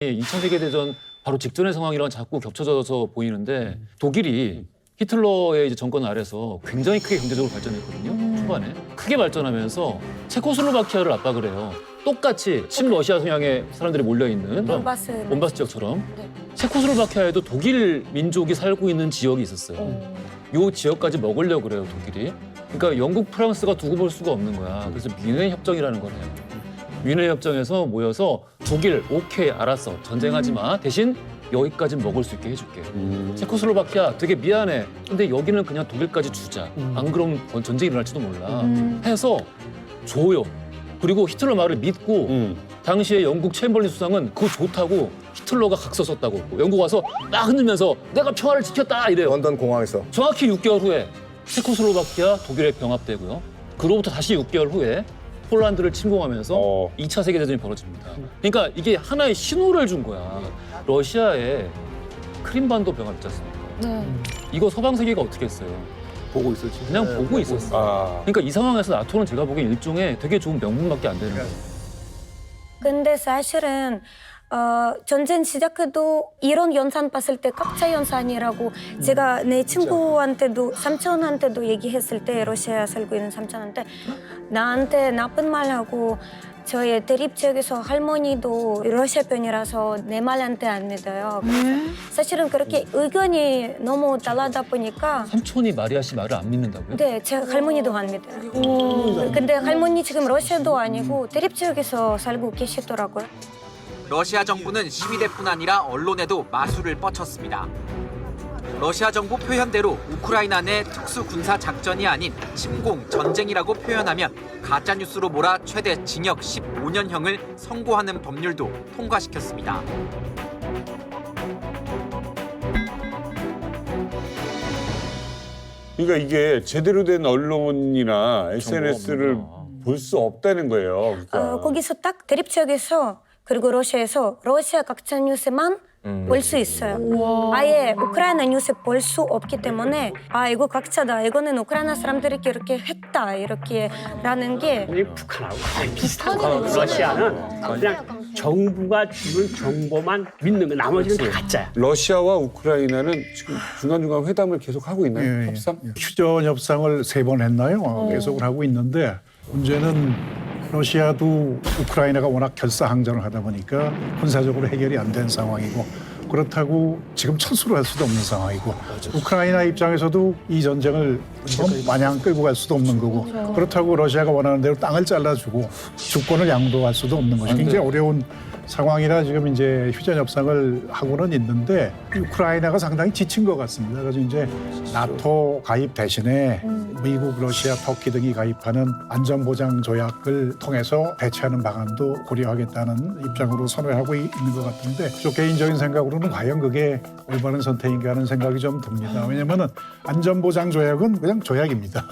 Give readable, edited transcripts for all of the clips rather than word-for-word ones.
2차 세계대전 바로 직전의 상황이랑 자꾸 겹쳐져서 보이는데 독일이 히틀러의 이제 정권 아래서 굉장히 크게 경제적으로 발전했거든요. 초반에. 크게 발전하면서 체코슬로바키아를 압박을 해요. 똑같이 친러시아 성향의 사람들이 몰려있는 돈바스 지역처럼 네. 체코슬로바키아에도 독일 민족이 살고 있는 지역이 있었어요. 요 지역까지 먹으려고 그래요, 독일이. 그러니까 영국, 프랑스가 두고 볼 수가 없는 거야. 그래서 뮌헨 협정이라는 걸 해요. 뮌헨 협정에서 모여서 독일, 오케이, 알았어. 전쟁하지 마. 대신 여기까지 먹을 수 있게 해줄게. 체코슬로바키아 되게 미안해. 근데 여기는 그냥 독일까지 주자. 안 그러면 전쟁이 일어날지도 몰라. 해서 줘요. 그리고 히틀러 말을 믿고 당시에 영국 챔버린 수상은 그거 좋다고 히틀러가 각서 썼다고. 영국 와서 막 흔들면서 내가 평화를 지켰다 이래요. 런던 공항에서. 정확히 6개월 후에 체코슬로바키아 독일에 병합되고요. 그로부터 다시 6개월 후에 폴란드를 침공하면서 2차 세계대전이 벌어집니다. 그러니까 이게 하나의 신호를 준 거야. 러시아에 크림반도 병합 있지 않습니까? 네. 이거 서방 세계가 어떻게 했어요? 보고 있었지. 그냥 보고 있었어. 그러니까 이 상황에서 나토는 제가 보기엔 일종의 되게 좋은 명분밖에 안 되는 거예요. 근데 사실은 전쟁 시작해도 이런 연산 봤을 때 각자 연산이라고 제가 내 친구한테도 삼촌한테도 얘기했을 때 러시아 살고 있는 삼촌한테 나한테 나쁜 말하고 저희 대립 지역에서 할머니도 러시아 편이라서 내 말한테 안 믿어요. 사실은 그렇게 의견이 너무 달라다 보니까 삼촌이 마리아 씨 말을 안 믿는다고요? 네, 제 할머니도 안 믿어요. 근데 할머니 지금 러시아도 아니고 대립 지역에서 살고 계시더라고요. 러시아 정부는 시위대뿐 아니라 언론에도 마술을 뻗쳤습니다. 러시아 정부 표현대로 우크라이나 내 특수 군사 작전이 아닌 침공, 전쟁이라고 표현하면 가짜뉴스로 몰아 최대 징역 15년형을 선고하는 법률도 통과시켰습니다. 그러니까 이게 제대로 된 언론이나 SNS를 없는구나. 볼 수 없다는 거예요. 그러니까. 거기서 딱 대립 지역에서 그리고 러시아에서 러시아 가짜 뉴스만 볼 수 있어요. 아예 우크라이나 뉴스 볼 수 없기 때문에 아 이거 가짜다. 이거는 우크라이나 사람들이 이렇게 했다. 이렇게 라는 게 북한하고 거의 비슷한 거. 러시아는 그냥 정부가 주는 정보만 믿는 거 나머지는 다 가짜야. 러시아와 우크라이나는 지금 중간중간 회담을 계속 하고 있나요? 협상? 휴전 협상을 3번 했나요? 계속을 하고 있는데 문제는 러시아도 우크라이나가 워낙 결사항전을 하다 보니까 군사적으로 해결이 안 된 상황이고 그렇다고 지금 철수를 할 수도 없는 상황이고 우크라이나 입장에서도 이 전쟁을 마냥 끌고 갈 수도 없는 거고 그렇다고 러시아가 원하는 대로 땅을 잘라주고 주권을 양도할 수도 없는 것이 굉장히 어려운 상황이라 지금 이제 휴전 협상을 하고는 있는데 우크라이나가 상당히 지친 것 같습니다. 그래서 이제 나토 가입 대신에 미국, 러시아, 터키 등이 가입하는 안전보장 조약을 통해서 대체하는 방안도 고려하겠다는 입장으로 선회하고 있는 것 같은데 저 개인적인 생각으로는 과연 그게 올바른 선택인가 하는 생각이 좀 듭니다. 왜냐하면 안전보장 조약은 그냥 조약입니다.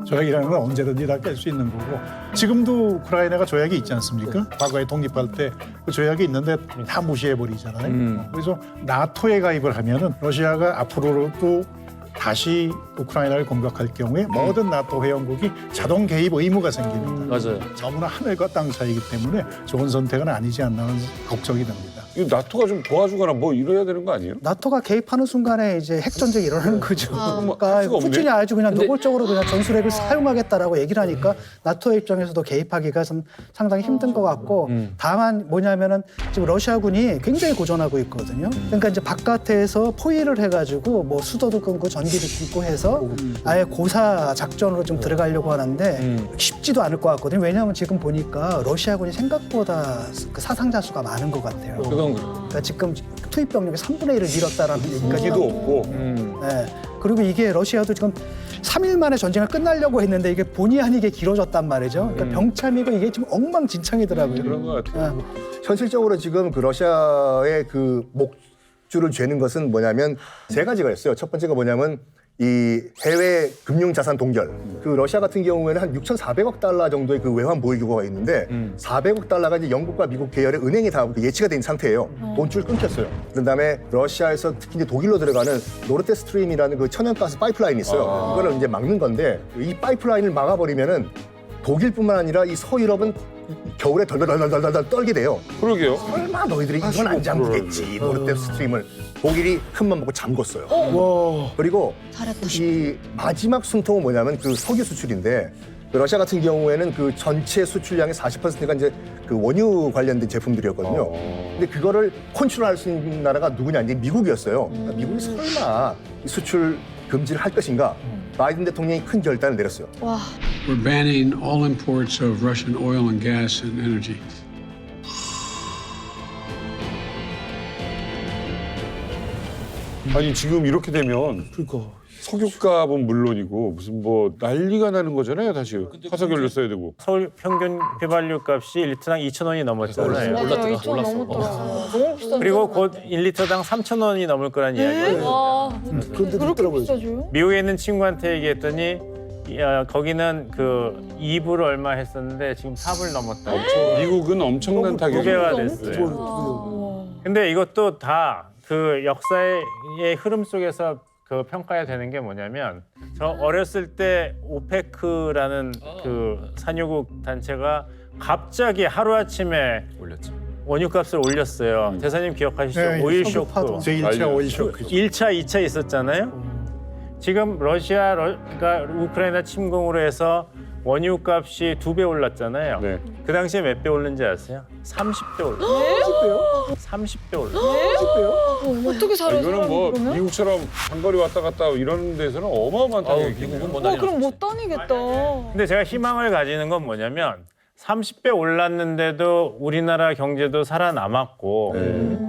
조약이라는 건 언제든지 다 깰 수 있는 거고 지금도 우크라이나가 조약이 있지 않습니까? 과거에 독립할 때 그 조약이 있는데 다 무시해버리잖아요. 그래서 나토에 가입을 하면은 러시아가 앞으로도 다시 우크라이나를 공격할 경우에 모든 나토 회원국이 자동 개입 의무가 생깁니다. 맞아요. 너무나 하늘과 땅 차이기 때문에 좋은 선택은 아니지 않나 하는 걱정이 됩니다. 이 나토가 좀 도와주거나 뭐 이래야 되는 거 아니에요? 나토가 개입하는 순간에 이제 핵 전쟁이 일어나는 거죠. 그러니까 할 수가 없네. 푸틴이 아주 그냥 노골적으로 그냥 전술핵을 사용하겠다라고 얘기를 하니까 나토의 입장에서도 개입하기가 좀 상당히 힘든 것 같고 다만 뭐냐면은 지금 러시아군이 굉장히 고전하고 있거든요. 그러니까 이제 바깥에서 포위를 해가지고 뭐 수도도 끊고 전기도 끊고 해서 아예 고사 작전으로 좀 들어가려고 하는데 쉽지도 않을 것 같거든요. 왜냐하면 지금 보니까 러시아군이 생각보다 그 사상자 수가 많은 것 같아요. 그건 그래요. 그러니까 지금 투입 병력의 3분의 1을 잃었다라는 얘기까지 무기도 없고. 네. 그리고 이게 러시아도 지금 3일 만에 전쟁을 끝나려고 했는데 이게 본의 아니게 길어졌단 말이죠. 그러니까 병참이고 이게 지금 엉망진창이더라고요. 그런 것 같아요. 현실적으로 지금 그 러시아의 그 목줄을 죄는 것은 뭐냐면 세 가지가 있어요. 첫 번째가 뭐냐면 이 해외 금융자산 동결. 그 러시아 같은 경우에는 한 6,400억 달러 정도의 그 외환 보유 규모가 있는데 400억 달러가 이제 영국과 미국 계열의 은행에 다 예치가 된 상태예요. 돈줄 끊겼어요. 그다음에 러시아에서 특히 이제 독일로 들어가는 노르테 스트림이라는 그 천연가스 파이프라인이 있어요. 그거를 이제 막는 건데 이 파이프라인을 막아버리면은 독일뿐만 아니라 이 서유럽은 겨울에 덜덜덜덜덜 떨게 돼요. 그러게요. 설마 너희들이 이건 안 잠그겠지. 노르트 스트림을 독일이 큰맘 먹고 잠궜어요. 그리고 이 마지막 숨통은 뭐냐면 그 석유 수출인데 그 러시아 같은 경우에는 그 전체 수출량의 40%가 이제 그 원유 관련된 제품들이었거든요. 근데 그거를 컨트롤할 수 있는 나라가 누구냐 이제 미국이었어요. 그러니까 미국이 설마 이 수출 금지를 할 것인가? 바이든 대통령이 큰 결단을 내렸어요. We're banning all imports of Russian oil and gas and energy. 아니 지금 이렇게 되면 석유값은 물론이고 무슨 뭐 난리가 나는 거잖아요. 다시 화석연료 써야 되고. 서울 평균 휘발유 값이 1리터당 2,000원이 넘었잖아요. 맞아요. 2천 넘었더라고요. 너무 비싸. 그리고 곧 1리터당 3,000원이 넘을 거란 이야기예요. 와, 그렇게 비싸져요? 미국에 있는 친구한테 얘기했더니 거기는 그 2불 얼마 했었는데 지금 4불 넘었다. 미국은 엄청난 타격이. 2배가 됐어요. 근데 이것도 다 그 역사의 흐름 속에서 그 평가해야 되는 게 뭐냐면 저 어렸을 때 오페크라는 그 산유국 단체가 갑자기 하루아침에 올렸죠. 원유값을 올렸어요. 대사님 기억하시죠? 네, 오일 석유 쇼크. 파동. 제1차 오일 쇼크. 1차, 2차 있었잖아요. 지금 러시아가 우크라이나 침공으로 해서 원유 값이 2배 올랐잖아요. 네. 그 당시에 몇 배 오른지 아세요? 30배 올랐어요. 30배 올랐어요. 어떻게 살아요? 이거는 뭐 그러면? 미국처럼 장거리 왔다 갔다 이런 데서는 어마어마한 타격이겠네요. 미국은 뭐 난리 그럼 났지. 못 다니겠다. 근데 제가 희망을 가지는 건 뭐냐면 30배 올랐는데도 우리나라 경제도 살아남았고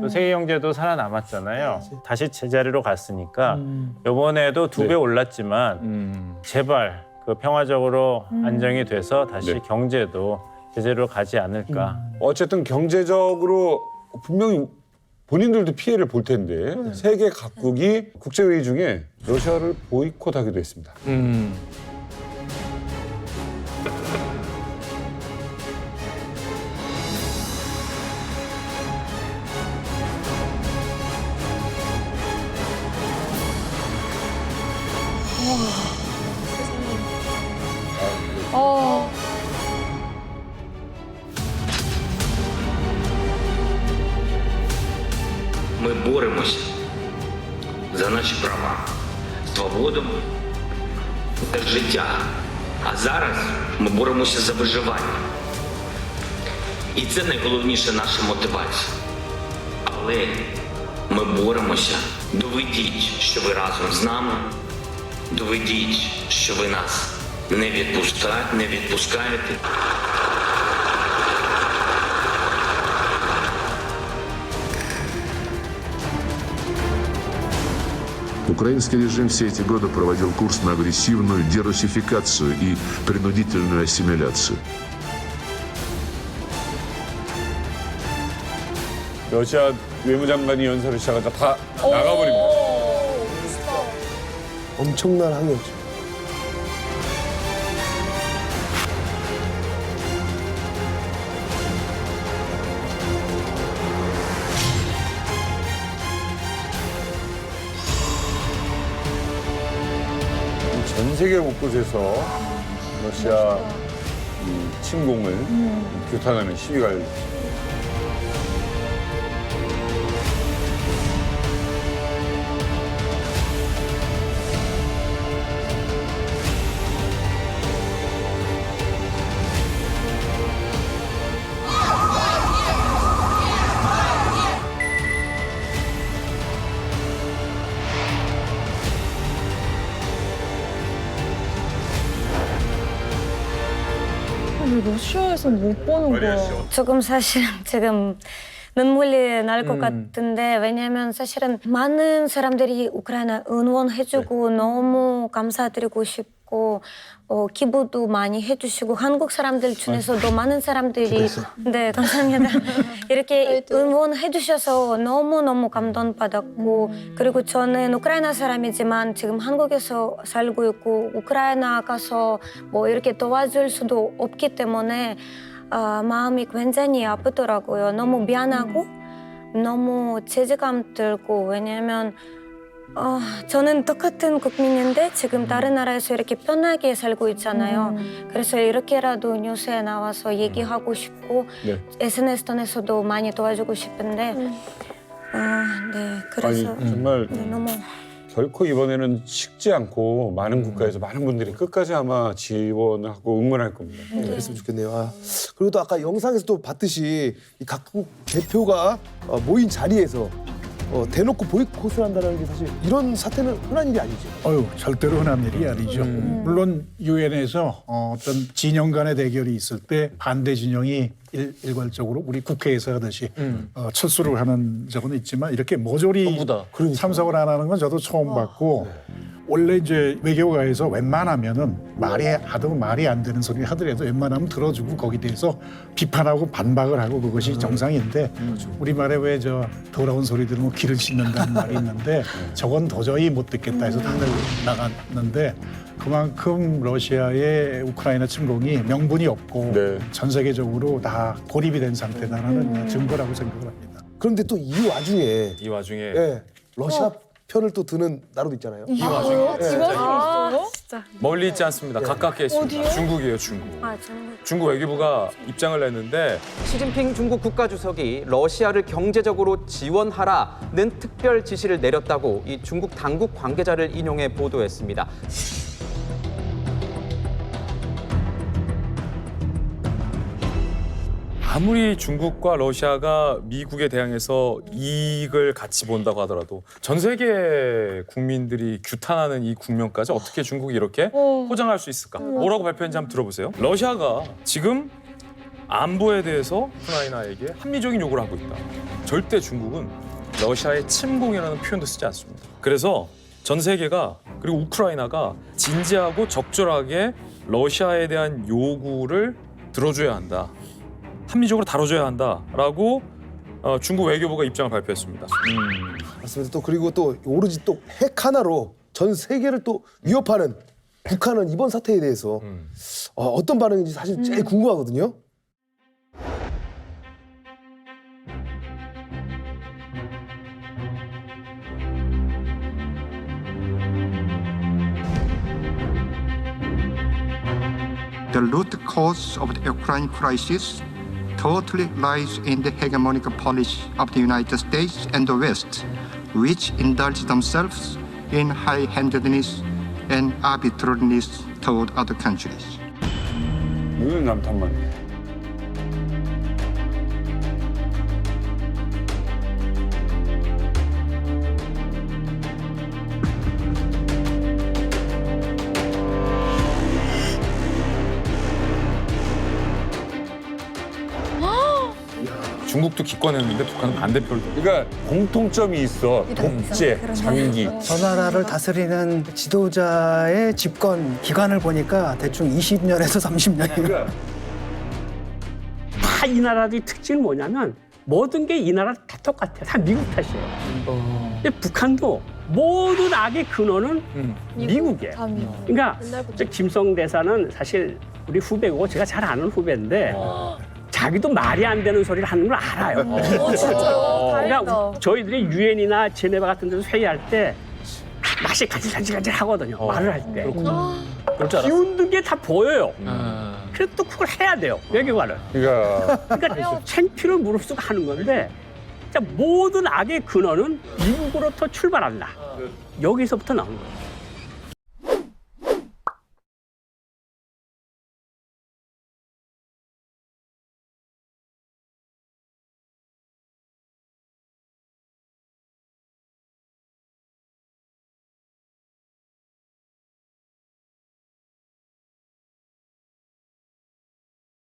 또 세계 경제도 살아남았잖아요. 다시 제자리로 갔으니까 이번에도 2배 올랐지만 제발 그 평화적으로 안정이 돼서 다시 네. 경제도 제자리로 가지 않을까. 어쨌든 경제적으로 분명히 본인들도 피해를 볼 텐데 세계 각국이 국제회의 중에 러시아를 보이콧하기도 했습니다. Ми боремося за наші права, свободу та життя. А зараз ми боремося за виживання. І це найголовніша наша мотивація. Але ми боремося. Доведіть, що ви разом з нами. Доведіть, що ви нас не відпускаєте. Украинский режим все эти годы проводил курс на агрессивную дерусификацию и принудительную ассимиляцию. 러시아 외무장관이 연설을 시작하자 다 나가버립니다. 엄청난 항의였죠. 전 세계 곳곳에서 러시아 이 침공을 규탄하는 시위가 열렸죠. 왜 러시아에서 못 보는 거야? 조금 사실은 지금 눈물이 날 것 같은데 왜냐면 사실은 많은 사람들이 우크라이나 응원해주고 너무 감사드리고 싶고 기부도 많이 해주시고 한국 사람들 중에서도 많은 사람들이 네 감사합니다 이렇게 응원해주셔서 너무너무 감동받았고 그리고 저는 우크라이나 사람이지만 지금 한국에서 살고 있고 우크라이나 가서 뭐 이렇게 도와줄 수도 없기 때문에 마음이 굉장히 아프더라고요. 너무 미안하고 너무 죄책감 들고 왜냐면 저는 똑같은 국민인데 지금 다른 나라에서 이렇게 편하게 살고 있잖아요. 그래서 이렇게라도 뉴스에 나와서 얘기하고 싶고 네. SNS 통해서도 많이 도와주고 싶은데 네, 그래서 아니 정말 네, 너무 결코 이번에는 식지 않고 많은 국가에서 많은 분들이 끝까지 아마 지원을 하고 응원할 겁니다. 그랬으면 좋겠네요. 아, 그리고 또 아까 영상에서도 봤듯이 이 각국 대표가 모인 자리에서 대놓고 보이콧을 한다는 게 사실 이런 사태는 흔한 일이 아니죠. 절대로 흔한 일이 아니죠. 물론 유엔에서 어떤 진영 간의 대결이 있을 때 반대 진영이 일괄적으로 우리 국회에서 하듯이 철수를 하는 적은 있지만 이렇게 모조리 전부 다. 참석을 안 하는 건 저도 처음 봤고 원래 이제 외교가에서 웬만하면은 말이 안 되는 소리 하더라도 웬만하면 들어주고 거기에 대해서 비판하고 반박을 하고 그것이 정상인데 우리말에 왜 저 더러운 소리 들으면 귀를 씻는다는 말이 있는데 저건 도저히 못 듣겠다 해서 당을 나갔는데 그만큼 러시아의 우크라이나 침공이 명분이 없고 네. 전 세계적으로 다 고립이 된 상태다라는 증거라고 생각을 합니다. 그런데 또 이 와중에 이 러시아 편을 또 드는 나라도 있잖아요. 이 와중에 지금 있어요? 멀리 있지 않습니다. 가깝게 있습니다. 어디요? 중국이에요, 중국. 중국. 중국 외교부가 입장을 냈는데 시진핑 중국 국가주석이 러시아를 경제적으로 지원하라는 특별 지시를 내렸다고 이 중국 당국 관계자를 인용해 보도했습니다. 아무리 중국과 러시아가 미국에 대항해서 이익을 같이 본다고 하더라도 전 세계 국민들이 규탄하는 이 국면까지 어떻게 중국이 이렇게 포장할 수 있을까? 뭐라고 발표했는지 한번 들어보세요. 러시아가 지금 안보에 대해서 우크라이나에게 합리적인 요구를 하고 있다. 절대 중국은 러시아의 침공이라는 표현도 쓰지 않습니다. 그래서 전 세계가 그리고 우크라이나가 진지하고 적절하게 러시아에 대한 요구를 들어줘야 한다. 합리적으로 다뤄줘야 한다라고 중국 외교부가 입장을 발표했습니다. 맞습니다. 또 그리고 또 오로지 또 핵 하나로 전 세계를 또 위협하는 북한은 이번 사태에 대해서 어떤 반응인지 사실 제일 궁금하거든요. The root cause of the Ukraine crisis totally lies in the hegemonic policy of the United States and the West, which indulge themselves in high-handedness and arbitrariness toward other countries. 이건 남탄만. 중국도 기권했는데 북한은 반대표를. 그러니까 공통점이 있어. 독재, 장기. 저 나라를 다스리는 지도자의 집권 기간을 보니까 대충 20년에서 30년이에요. 다 이 나라의 특징이 뭐냐면 모든 게 이 나라 다 똑같아요. 다 미국 탓이에요. 근데 북한도 모든 악의 근원은 미국이에요. 그러니까 저 김성 대사는 사실 우리 후배고 제가 잘 아는 후배인데 자기도 말이 안 되는 소리를 하는 걸 알아요. 진짜요? 그러니까 저희들이 유엔이나 제네바 같은 데서 회의할 때 맛이 가질가질 하거든요. 말을 할 때. 그럴 줄 알았어. 기운든 게 다 보여요. 그래도 또 그걸 해야 돼요. 외교관은. 그러니까 생피를 무릅쓰고 하는 건데 진짜 모든 악의 근원은 미국으로부터 출발한다. 여기서부터 나오는 거예요.